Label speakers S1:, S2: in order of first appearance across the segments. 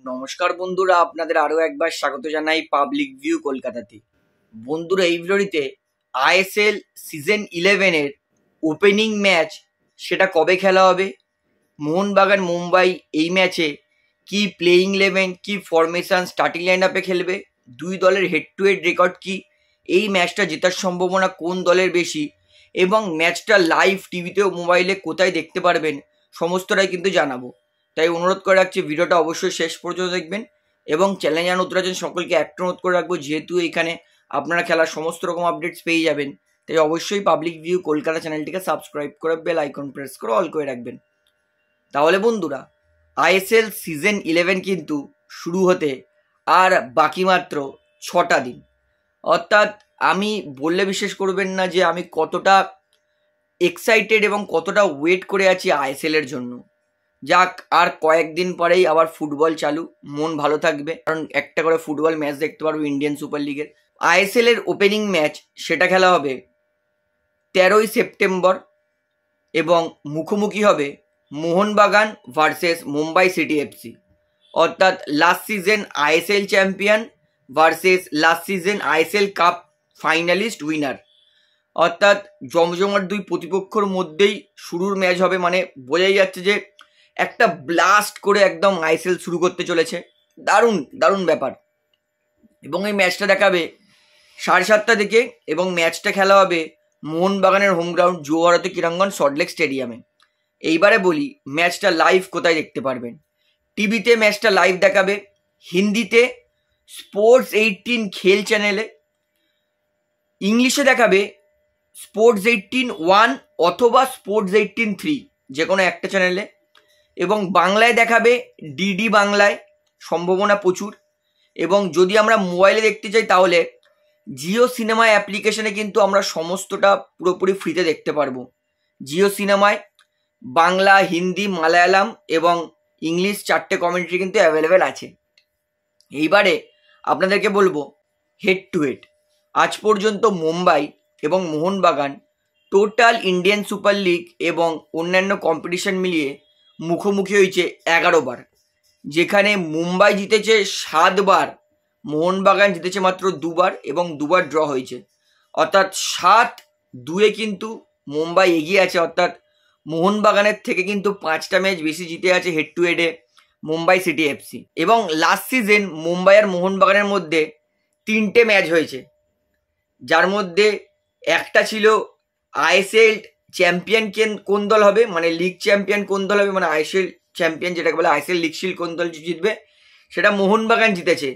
S1: নমস্কার বন্ধুরা, আপনাদের আরও একবার স্বাগত জানাই পাবলিক ভিউ কলকাতাতে। বন্ধুরা, এই ভিডিওটিতে আইএসএল সিজন 11-এর ওপেনিং ম্যাচ সেটা কবে খেলা হবে, মোহনবাগান মুম্বাই এই ম্যাচে কি প্লেইং 11, কি ফরমেশন, স্টার্টিং লাইন আপে খেলবে, দুই দলের হেড টু হেড রেকর্ড কি, এই ম্যাচটা জেতার সম্ভাবনা কোন দলের বেশি এবং ম্যাচটা লাইভ টিভিতে ও মোবাইলে কোথায় দেখতে পারবেন সমস্তটাই কিন্তু জানাবো। তাই অনুরোধ করে রাখছি ভিডিওটা অবশ্যই শেষ পর্যন্ত দেখবেন এবং চ্যানেলে যারা নতুন আছেন সকলকে একটা অনুরোধ করে রাখবো, যেহেতু এখানে আপনারা খেলার সমস্ত রকম আপডেটস পেয়ে যাবেন, তাই অবশ্যই পাবলিক ভিউ কলকাতা চ্যানেলটিকে সাবস্ক্রাইব করে বেল আইকন প্রেস করে অল করে রাখবেন। তাহলে বন্ধুরা, আইএসএল সিজন 11 কিন্তু শুরু হতে আর বাকি মাত্র 6টা দিন। অর্থাৎ আমি বললে বিশ্বাস করবেন না যে আমি কতটা এক্সাইটেড এবং কতটা ওয়েট করে আছি আইএসএল-এর জন্য। যাক, আর কয়েকদিন পরেই আবার ফুটবল চালু, মন ভালো থাকবে, কারণ একটা করে ফুটবল ম্যাচ দেখতে পারবো ইন্ডিয়ান সুপার লিগের। আইএসএল-এর ওপেনিং ম্যাচ সেটা খেলা হবে 13ই সেপ্টেম্বর এবং মুখোমুখি হবে Mohun Bagan versus Mumbai city FC. অর্থাৎ last season ISL champion versus last season ISL cup finalist winner. অর্থাৎ জমজমাট দুই প্রতিপক্ষর মধ্যেই শুরুর ম্যাচ হবে, মানে বোঝাই যাচ্ছে যে একটা ব্লাস্ট করে একদম আইএসএল শুরু করতে চলেছে। দারুণ দারুণ ব্যাপার। এবং এই ম্যাচটা দেখাবে 7:30 থেকে এবং ম্যাচটা খেলা হবে মোহনবাগানের হোম গ্রাউন্ড যুবভারতী ক্রীড়াঙ্গন সল্টলেক স্টেডিয়ামে। এইবারে বলি ম্যাচটা লাইভ কোথায় দেখতে পারবেন। টিভিতে ম্যাচটা লাইভ দেখাবে হিন্দিতে স্পোর্টস 18 খেল চ্যানেলে, ইংলিশে দেখাবে স্পোর্টস 18-1 অথবা স্পোর্টস 18-3, যে কোনো একটা চ্যানেলে, এবং বাংলায় দেখাবে ডিডি বাংলায়, সম্ভাবনা প্রচুর। এবং যদি আমরা মোবাইলে দেখতে চাই তাহলে জিও সিনেমা অ্যাপ্লিকেশনে কিন্তু আমরা সমস্তটা পুরোপুরি ফ্রিতে দেখতে পারবো। জিও সিনেমায় বাংলা, হিন্দি, মালায়ালাম এবং ইংলিশ 4টে কমেন্ট্রি কিন্তু অ্যাভেলেবেল আছে। এইবারে আপনাদেরকে বলবো হেড টু হেড। আজ পর্যন্ত মুম্বাই এবং Mohun Bagan total Indian super league এবং অন্যান্য কম্পিটিশন মিলিয়ে মুখোমুখি হয়েছে 11 বার, যেখানে মুম্বাই জিতেছে 7 বার, মোহনবাগান জিতেছে মাত্র 2 বার এবং 2 বার ড্র হয়েছে। অর্থাৎ 7-2 কিন্তু মুম্বাই এগিয়ে আছে। অর্থাৎ মোহনবাগানের থেকে কিন্তু 5টা ম্যাচ বেশি জিতে আছে হেড টু হেডে মুম্বাই সিটি এফসি। এবং লাস্ট সিজন মুম্বাই আর মোহনবাগানের মধ্যে 3টে ম্যাচ হয়েছে, যার মধ্যে একটা ছিল আইএসএল চ্যাম্পিয়ন কোন দল হবে, মানে লিগ চ্যাম্পিয়ন কোন দল হবে, মানে আইএসএল চ্যাম্পিয়ন যেটাকে বলে আইএসএল লিগ শিল্ড কোন দল জিতবে, সেটা মোহনবাগান জিতেছে।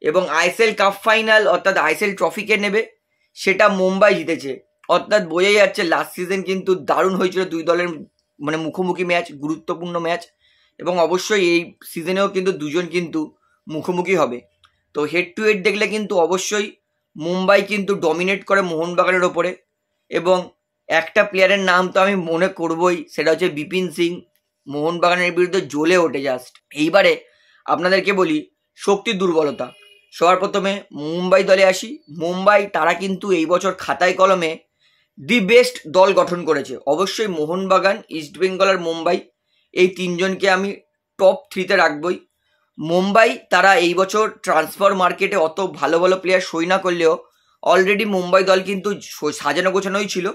S1: এবং আইএসএল কাপ ফাইনাল অর্থাৎ আইএসএল ট্রফিকে নেবে, সেটা মুম্বাই জিতেছে। অর্থাৎ বোঝাই যাচ্ছে লাস্ট সিজন কিন্তু দারুণ হয়েছিল দুই দলের, মানে মুখোমুখি ম্যাচ, গুরুত্বপূর্ণ ম্যাচ। এবং অবশ্যই এই সিজনেও কিন্তু দুজন কিন্তু মুখোমুখি হবে। তো হেড টু হেড দেখলে কিন্তু অবশ্যই মুম্বাই কিন্তু ডমিনেট করে মোহনবাগানের ওপরে। এবং একটা প্লেয়ারের নাম তো আমি মনে করবই, সেটা হচ্ছে বিপিন সিং, মোহনবাগানের বিরুদ্ধে জ্বলে ওঠে জাস্ট। এইবারে আপনাদেরকে বলি শক্তির দুর্বলতা। সবার প্রথমে মুম্বাই দলে আসি। মুম্বাই তারা কিন্তু এই বছর খাতায় কলমে দি বেস্ট দল গঠন করেছে। অবশ্যই মোহনবাগান, ইস্টবেঙ্গল আর মুম্বাই, এই তিনজনকে আমি টপ 3-তে রাখবই। মুম্বাই তারা এই বছর ট্রান্সফার মার্কেটে অত ভালো ভালো প্লেয়ার সই না করলেও অলরেডি মুম্বাই দল কিন্তু সাজানো গোছানোই ছিল।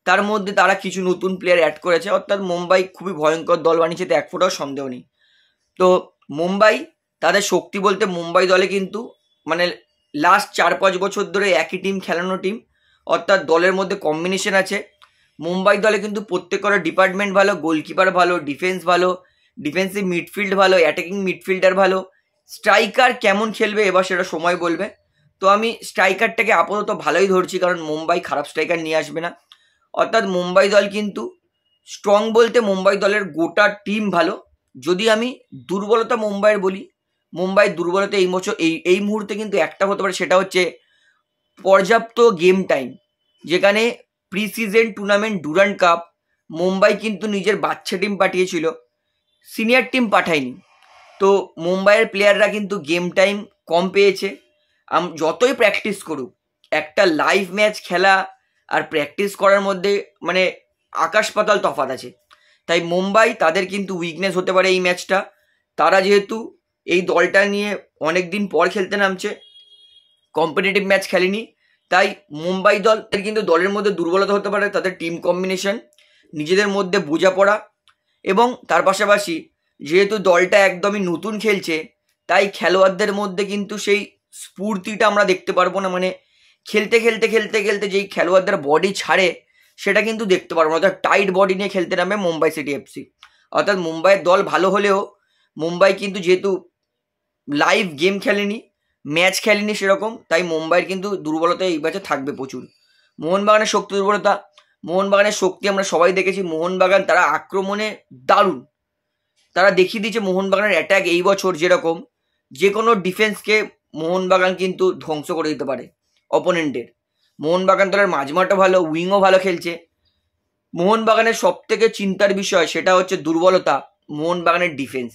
S1: তার মধ্যে তারা কিছু নতুন প্লেয়ার অ্যাড করেছে। অর্থাৎ মুম্বাই খুবই ভয়ঙ্কর দল বানিয়েছে, তো এক ফোঁটাও সন্দেহ নেই। তো মুম্বাই তাদের শক্তি বলতে মুম্বাই দলে কিন্তু মানে লাস্ট 4-5 বছর ধরে একই টিম খেলানো টিম, অর্থাৎ দলের মধ্যে কম্বিনেশন আছে। মুম্বাই দলে কিন্তু প্রত্যেকের ডিপার্টমেন্ট ভালো, গোলকিপার ভালো, ডিফেন্স ভালো, ডিফেন্সিভ মিডফিল্ড ভালো, অ্যাটাকিং মিডফিল্ডার ভালো। স্ট্রাইকার কেমন খেলবে এবার সেটা সময় বলবে। তো আমি স্ট্রাইকারটাকে আপাতত ভালোই ধরছি, কারণ মুম্বাই খারাপ স্ট্রাইকার নিয়ে আসবে না। অর্থাৎ মুম্বাই দল কিন্তু স্ট্রং বলতে মুম্বাই দলের গোটা টিম ভালো। যদি আমি দুর্বলতা মুম্বাইয়ের বলি, মুম্বাই দুর্বলতা এই বছর এই মুহূর্তে কিন্তু একটা হতে পারে, সেটা হচ্ছে পর্যাপ্ত গেম টাইম। যেখানে pre season tournament Durand cup Mumbai কিন্তু নিজের বাচ্চা টিম পাঠিয়েছিল, সিনিয়র টিম পাঠায়নি। তো মুম্বাইয়ের প্লেয়াররা কিন্তু গেম টাইম কম পেয়েছে। যতই প্র্যাকটিস করুক, একটা লাইভ ম্যাচ খেলা আর প্র্যাকটিস করার মধ্যে মানে আকাশ পাতাল তফাৎ আছে। তাই মুম্বাই তাদের কিন্তু উইকনেস হতে পারে এই ম্যাচটা। তারা যেহেতু এই দলটা নিয়ে অনেক দিন পর খেলতে নামছে, কম্পিটিটিভ ম্যাচ খেলেনি। তাই মুম্বাই দল কিন্তু দলের মধ্যে দুর্বলতা হতে পারে তাদের টিম কম্বিনেশন, নিজেদের মধ্যে বোঝাপড়া, এবং তার পাশাপাশি যেহেতু দলটা একদমই নতুন খেলছে তাই খেলোয়াড়দের মধ্যে কিন্তু সেই স্ফূর্তিটা আমরা দেখতে পারবো না। মানে খেলতে খেলতে খেলতে খেলতে যেই খেলোয়াড়দের বডি ছাড়ে সেটা কিন্তু দেখতে পারবো না। অর্থাৎ টাইট বডি নিয়ে খেলতে নামে মুম্বাই সিটি এফসি। অর্থাৎ মুম্বাইয়ের দল ভালো হলেও মুম্বাই কিন্তু যেহেতু লাইভ গেম খেলেনি, ম্যাচ খেলেনি সেরকম, তাই মুম্বাইয়ের কিন্তু দুর্বলতা এই ম্যাচে থাকবে প্রচুর। মোহনবাগানের শক্তি দুর্বলতা, মোহনবাগানের শক্তি আমরা সবাই দেখেছি। মোহনবাগান তারা আক্রমণে দারুণ, তারা দেখিয়ে দিয়েছে মোহনবাগানের অ্যাটাক এই বছর যেরকম, যে কোনো ডিফেন্সকে মোহনবাগান কিন্তু ধ্বংস করে দিতে পারে অপোনেন্টের। মোহনবাগান দলের মাঝমাঠও ভালো, উইংও ভালো খেলছে। মোহনবাগানের সব থেকে চিন্তার বিষয় সেটা হচ্ছে দুর্বলতা মোহনবাগানের ডিফেন্স।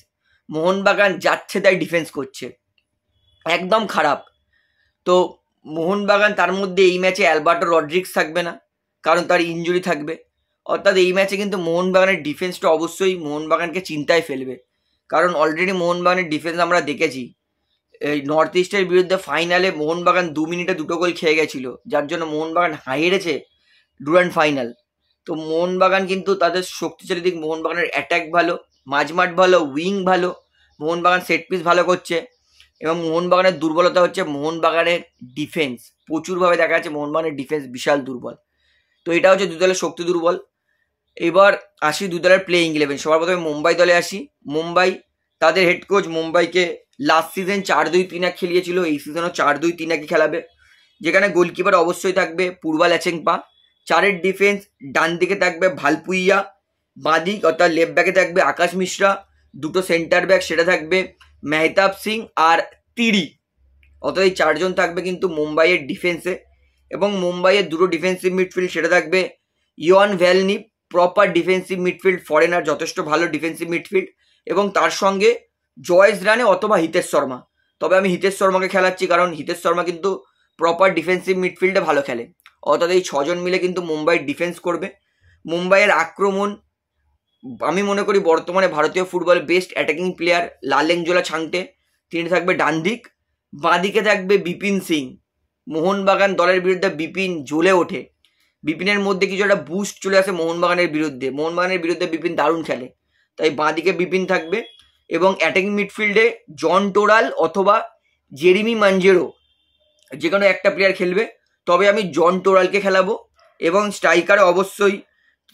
S1: মোহনবাগান যাচ্ছে তাই ডিফেন্স করছে, একদম খারাপ। তো মোহনবাগান তার মধ্যে এই ম্যাচে অ্যালবার্টো রড্রিক্স থাকবে না, কারণ তার ইনজুরি থাকবে। অর্থাৎ এই ম্যাচে কিন্তু মোহনবাগানের ডিফেন্সটা অবশ্যই মোহনবাগানকে চিন্তায় ফেলবে, কারণ অলরেডি মোহনবাগানের ডিফেন্স আমরা দেখেছি এই নর্থ ইস্টের বিরুদ্ধে ফাইনালে মোহনবাগান 2 মিনিটে 2টো গোল খেয়ে গেছিল, যার জন্য মোহনবাগান হেরেছে ডুরান্ড ফাইনাল। তো মোহনবাগান কিন্তু তাদের শক্তিশালী দিক, মোহনবাগানের অ্যাটাক ভালো, মাঝমাঠ ভালো, উইং ভালো, মোহনবাগান সেট পিস ভালো করছে। এবং মোহনবাগানের দুর্বলতা হচ্ছে মোহনবাগানের ডিফেন্স, প্রচুরভাবে দেখা যাচ্ছে মোহনবাগানের ডিফেন্স বিশাল দুর্বল। তো এটা হচ্ছে দুই দলের শক্তি দুর্বল। এবার আসি দুই দলের প্লেইং 11। সবার প্রথমে মুম্বাই দলে আসি। মুম্বাই, তাদের হেড কোচ মুম্বাইকে লাস্ট সিজন 4-2-3-1 খেলিয়েছিল, এই সিজনও 4-2-3-1 খেলাবে, যেখানে গোলকিপার অবশ্যই থাকবে পূর্বাল অ্যাচেংপা। 4-এর ডিফেন্স, ডান দিকে থাকবে ভালপুইয়া, বাঁ দিক অর্থাৎ লেফট ব্যাকে থাকবে আকাশ মিশ্রা, 2টো সেন্টার ব্যাক সেটা থাকবে মেহতাব সিং আর তিরি। অর্থাৎ এই 4জন থাকবে কিন্তু মুম্বাইয়ের ডিফেন্সে। এবং মুম্বাইয়ের 2টো ডিফেন্সিভ মিডফিল্ড সেটা থাকবে ইয়ন ভ্যালনি, প্রপার ডিফেন্সিভ মিডফিল্ড, ফরেনার, যথেষ্ট ভালো ডিফেন্সিভ মিডফিল্ড, এবং তার সঙ্গে জয়েশ রানে অথবা হিতেশ শর্মা। তবে আমি হিতেশ শর্মাকে খেলাচ্ছি, কারণ হিতেশ শর্মা কিন্তু প্রপার ডিফেন্সিভ মিডফিল্ডে ভালো খেলে। অর্থাৎ এই 6জন মিলে কিন্তু মুম্বাইয়ের ডিফেন্স করবে। মুম্বাইয়ের আক্রমণ, আমি মনে করি বর্তমানে ভারতীয় ফুটবলের বেস্ট অ্যাটাকিং প্লেয়ার লালেনজোলা ছাংটে, তিনি থাকবে ডান দিক। বাঁ দিকে থাকবে বিপিন সিং। মোহনবাগান দলের বিরুদ্ধে বিপিন জ্বলে ওঠে, বিপিনের মধ্যে কিছু একটা বুস্ট চলে আসে মোহনবাগানের বিরুদ্ধে। মোহনবাগানের বিরুদ্ধে বিপিন দারুণ খেলে, তাই বাঁ দিকে বিপিন থাকবে। এবং অ্যাটাকিং মিডফিল্ডে জন টোরাল অথবা জেরিমি মাঞ্জেরো, যে কোনো একটা প্লেয়ার খেলবে, তবে আমি জন টোরালকে খেলাবো। এবং স্ট্রাইকারে অবশ্যই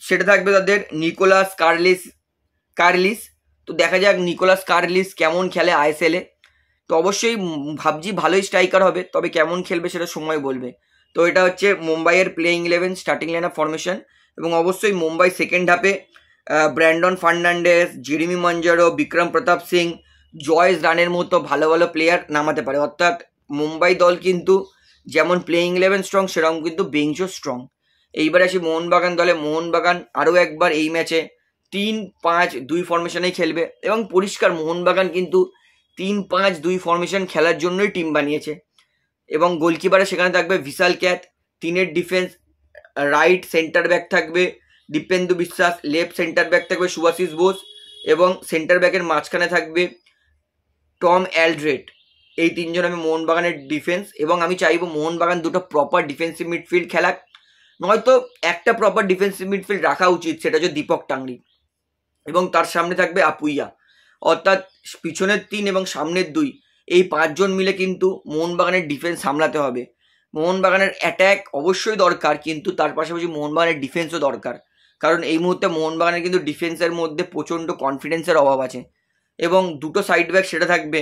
S1: সেটা থাকবে তাদের নিকোলাস কার্লিস। তো দেখা যাক নিকোলাস কার্লিস কেমন খেলে আইএসএলে। তো অবশ্যই ভাবছি ভালোই স্ট্রাইকার হবে, তবে কেমন খেলবে সেটা সময় বলবে। তো এটা হচ্ছে মুম্বাইয়ের playing 11 starting line up formation. এবং অবশ্যই মুম্বাই সেকেন্ড হাফে Brandon Fernandes, Jeremy Mounjaro, Vikram Pratap Singh, Joyce রানের মতো ভালো ভালো প্লেয়ার নামাতে পারে। অর্থাৎ মুম্বাই দল কিন্তু যেমন প্লেইং 11 স্ট্রং, সেরকম কিন্তু বেঞ্চও স্ট্রং। এইবার আসি মোহনবাগান দলে। মোহনবাগান আরও একবার এই ম্যাচে 3-5-2 ফরমেশনেই খেলবে, এবং পরিষ্কার মোহনবাগান কিন্তু 3-5-2 ফরমেশন খেলার জন্যই টিম বানিয়েছে। এবং গোলকিপারে সেখানে থাকবে ভিশাল ক্যাথ। 3-এর ডিফেন্স, রাইট সেন্টার ব্যাক থাকবে দীপেন্দু বিশ্বাস, লেফট সেন্টার ব্যাক থাকবে সুভাশিস বোস, এবং সেন্টার ব্যাকের মাঝখানে থাকবে টম অ্যালড্রেট। এই 3জন আমি মোহনবাগানের ডিফেন্স। এবং আমি চাইবো মোহনবাগান 2টো প্রপার ডিফেন্সিভ মিডফিল্ড খেলাক, নয়তো একটা প্রপার ডিফেন্সিভ মিডফিল্ড রাখা উচিত, সেটা হচ্ছে দীপক টাংরি, এবং তার সামনে থাকবে আপুইয়া। অর্থাৎ পিছনের 3 এবং সামনের 2, এই 5জন মিলে কিন্তু মোহনবাগানের ডিফেন্স সামলাতে হবে। মোহনবাগানের অ্যাট্যাক অবশ্যই দরকার, কিন্তু তার পাশাপাশি মোহনবাগানের ডিফেন্সও দরকার, কারণ এই মুহূর্তে মোহনবাগানের কিন্তু ডিফেন্সের মধ্যে প্রচণ্ড কনফিডেন্সের অভাব আছে। এবং 2টো সাইড ব্যাক সেটা থাকবে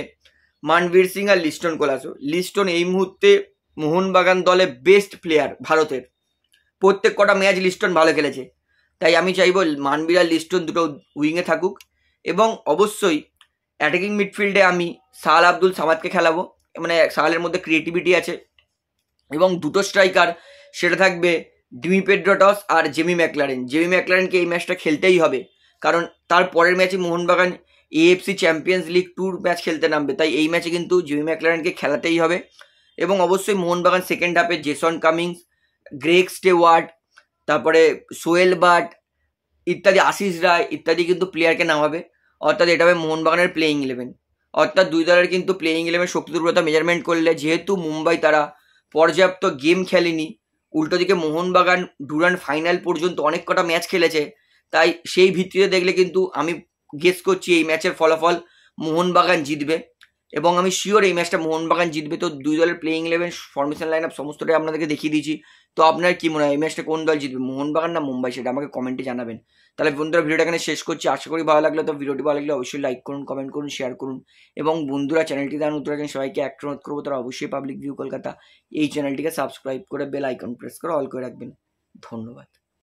S1: মানবীর সিং আর লিস্টন কোলাসো। লিস্টন এই মুহূর্তে মোহনবাগান দলে বেস্ট প্লেয়ার ভারতের, প্রত্যেক কটা ম্যাচ লিস্টন ভালো খেলেছে, তাই আমি চাইবো মানবীর আর লিস্টন 2টো উইংয়ে থাকুক। এবং অবশ্যই অ্যাটাকিং মিডফিল্ডে আমি সাহাল আব্দুল সামাদকে খেলাবো, মানে সাহালের মধ্যে ক্রিয়েটিভিটি আছে। এবং 2টো স্ট্রাইকার সেটা থাকবে ডিমি পেড্রোটস আর জেমি ম্যাকলারেন। জেমি ম্যাকলারেনকে এই ম্যাচটা খেলতেই হবে, কারণ তার পরের ম্যাচে Mohun Bagan AFC champions league tour match খেলতে নামবে, তাই এই ম্যাচে কিন্তু জেমি ম্যাকলারেনকে খেলাতেই হবে। এবং অবশ্যই মোহনবাগান সেকেন্ড হাফে জেসন কামিংস, গ্রেগ স্টেওয়ার্ড, তারপরে সোয়েল বাট ইত্যাদি, আশিস রায় ইত্যাদি কিন্তু প্লেয়ারকে নামাবে। অর্থাৎ এটা হবে মোহনবাগানের প্লেইং 11। অর্থাৎ দুই দলের কিন্তু প্লেইং ইলেভেন শক্তি দুর্বলতা মেজারমেন্ট করলে যেহেতু মুম্বাই তারা পর্যাপ্ত গেম খেলেনি, উল্টো দিকে মোহনবাগান ডুরান্ড ফাইনাল পর্যন্ত অনেক কটা ম্যাচ খেলেছে, তাই সেই ভিত্তিতে দেখলে কিন্তু আমি গেস করছি এই ম্যাচের ফলাফল মোহনবাগান জিতবে এবং আমি শিওর এই ম্যাচটা মোহনবাগান জিতবে। তো দুই দলের playing eleven formation line up সমস্তটাই আপনাদেরকে দেখিয়ে দিয়েছি। তো আপনার কি মনে হয় এই ম্যাচটা কোন দল জিতবে, মোহনবাগান না মুম্বাই, সেটা আমাকে কমেন্টে জানাবেন। তাহলে বন্ধুরা ভিডিওটা এখানে শেষ করছি, আশা করি ভালো লাগলো। তো ভিডিওটি ভালো লাগলে অবশ্যই লাইক করুন, কমেন্ট করুন, শেয়ার করুন এবং বন্ধুরা চ্যানেলটি দ্বারা নতুন আছেন সবাইকে একটা অনুরোধ করবো, তারা অবশ্যই পাবলিক ভিউ কলকাতা এই চ্যানেলটিকে সাবস্ক্রাইব করে বেল আইকন প্রেস করে অল করে রাখবেন। ধন্যবাদ।